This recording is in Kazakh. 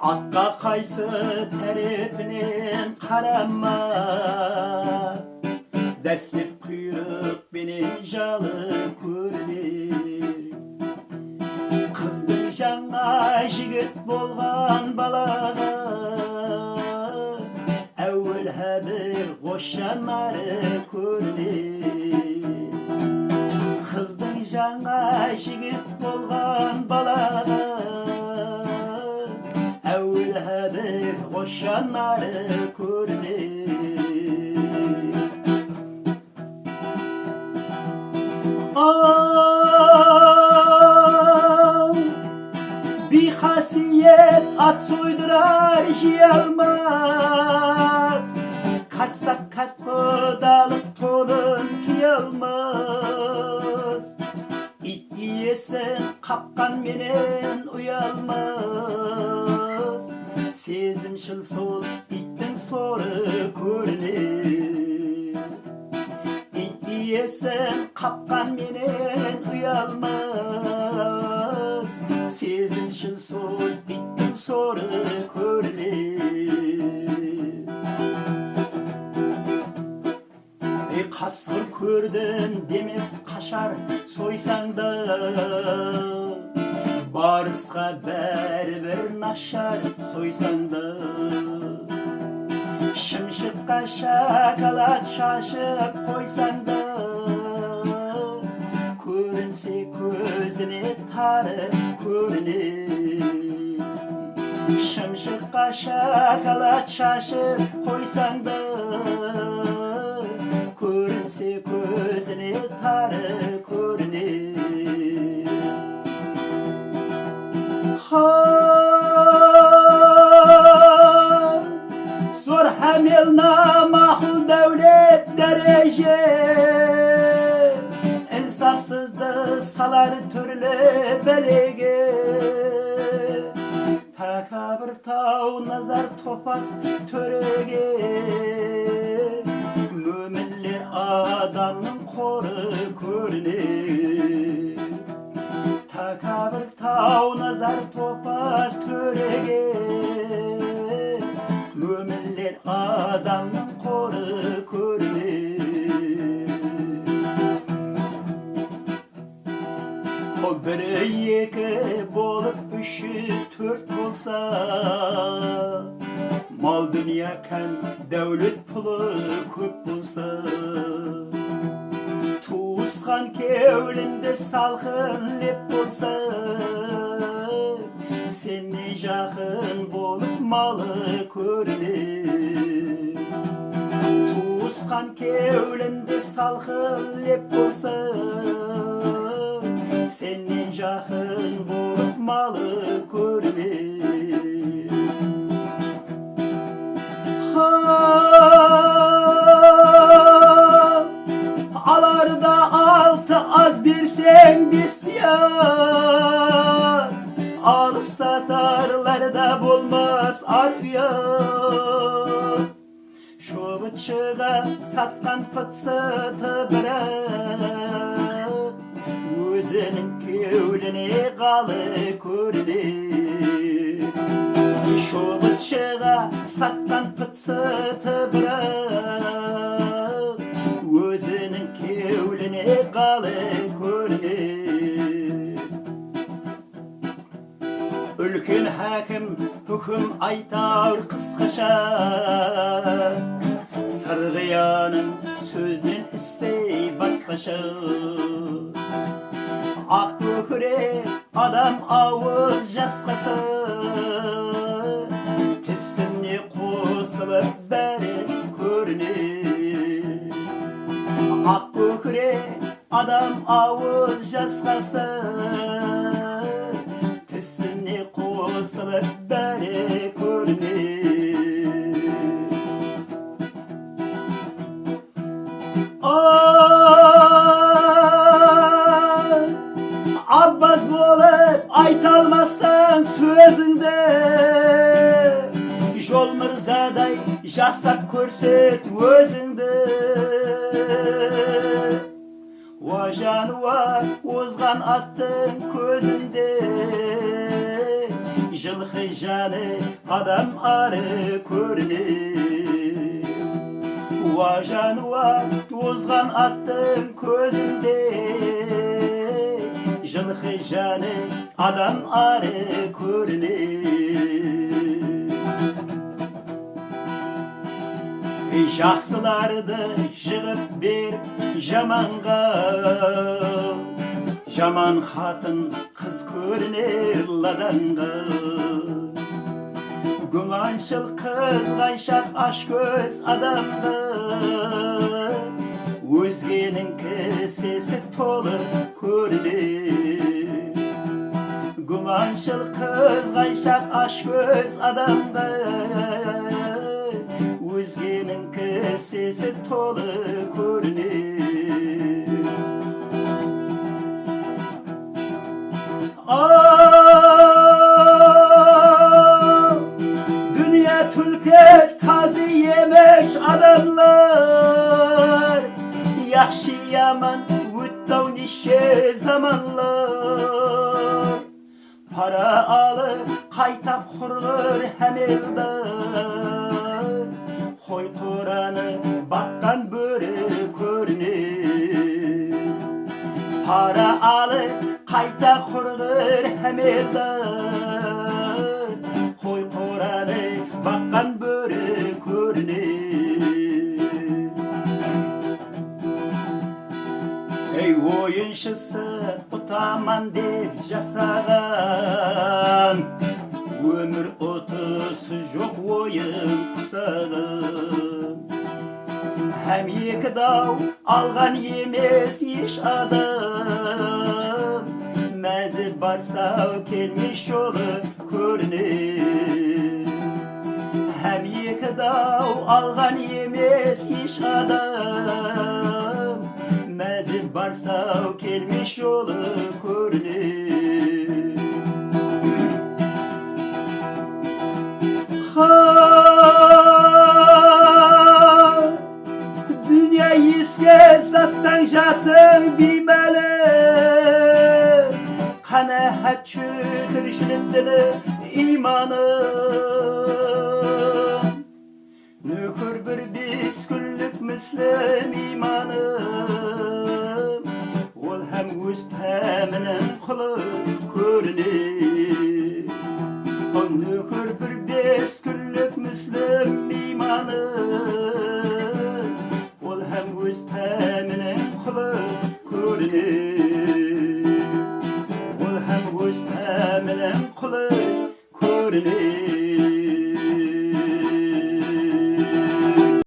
Atqa qaysı tərəfindən qarama, dəslib quyruq benim jalı көрінер. Qızdım жаңа жігіт болған балаға, әуел бір қош жанары көрінер. Qızdım жаңа жігіт болған балаға, әуел бір қош жанары көрінер. Bir hasiyet at soydurar jiyalmaz, Kassap katkodalık tonun kıyalmaz. İt iyesin kapkan menen uyalmaz, Sezimşil sol ittin soru көрінер. Yesen kapkan menen uyalmaz, Sezimşil sol ittin soru көрінер. Qasır көrdім демес қашар сойсаң да, Барысқа бәрібір нашар сойсаң да. Шымшыққа шоколад шашып қойсаң да, көрінсе көзіне тары көрінер. Шымшыққа шоколад шашып қойсаң да, көрінсе көзіне тары көрінер. Zor hamil namahul devlet derece, İnsafsızdı salar türlü belege. Takabır tau nazar topas törege, Müminler adamın koru көрінер. Takabır tau nazar topas törege, Müminler adamın koru көрінер. O biri екі болып үші төрт болса, Mal dünya kan devlet pulu көп болса, Tuğuskan kevlinde salkın lep bolsa, Seni жақын болып malı көрінер. Tuğuskan kevlinde salkın lep bolsa, Seni жақын болып malı көрінер. Alarda altı az bir sen bisyan, Alıp satarlarda bulmaz ar uyan. Şu bıçığa satkan pıtsıtı bırak, Özünün kevline qalı көрінер. Şu bıçığa satkan pıtsıtı bırak, Özünün kevline qalı көрінер. Ülkün hakim hüküm aytar kısqaça, Sırgıyanın sözünün issey basqaça. Ak böküre adam ağız jasqası, Tissini qosılıp bäri көрінер. Ak böküre adam ağız jasqası, Tissini qosılıp bäri көрінер. Abbas bolup aytalmazsan sözünde, Jol Mirzaday jasap көрсет өзіңді. Vajanua ozgan attın közünde, Жылқы жаны адам ары көрінер. Уа жануар озған аттың көзінде, жылқы жаны адам ары көрінер. Жақсыларды жығып беріп жаманға, жаман қатын қыз көрінер ладанға. Гүманшыл қыз қайшақ ашкөз адамға, өзгенің кісесі толы көрінер. Гүманшыл қыз қайшақ ашкөз адамға, өзгенің кісесі толы көрінер. Dünya түлкі тазы емеш адамлар, яқшы яман өттау неше заманлар. Пара алып қайтап құрғыр әмелдар, қой қораны баққан бөрі көрінер. Пара алып қайта құрғыр әмелдар, қой қораны баққан бөрі көрінер. Ей ойыншысы ұтаман деп жасаған, өмір ұтысы жоқ ойын құсаған. Һәм екі дау алған емес еш адам, мәзі барсау келмеш жолы көрінер. Һәм екі дау алған емес еш адам, мәзі барсау келмеш жолы көрінер. Dünya еске затсаң жасың беймәлі, қанағат шүкіршіліктіні иманым. Нөкір бір 5 күнлік мүслім иманым, ол һәм өз пәмінің құлы көрінер. Nökür bir 5 günlük müslüm imanım, ol hem öz pəminin kulu görünür. Ol hem öz pəminin kulu görünür.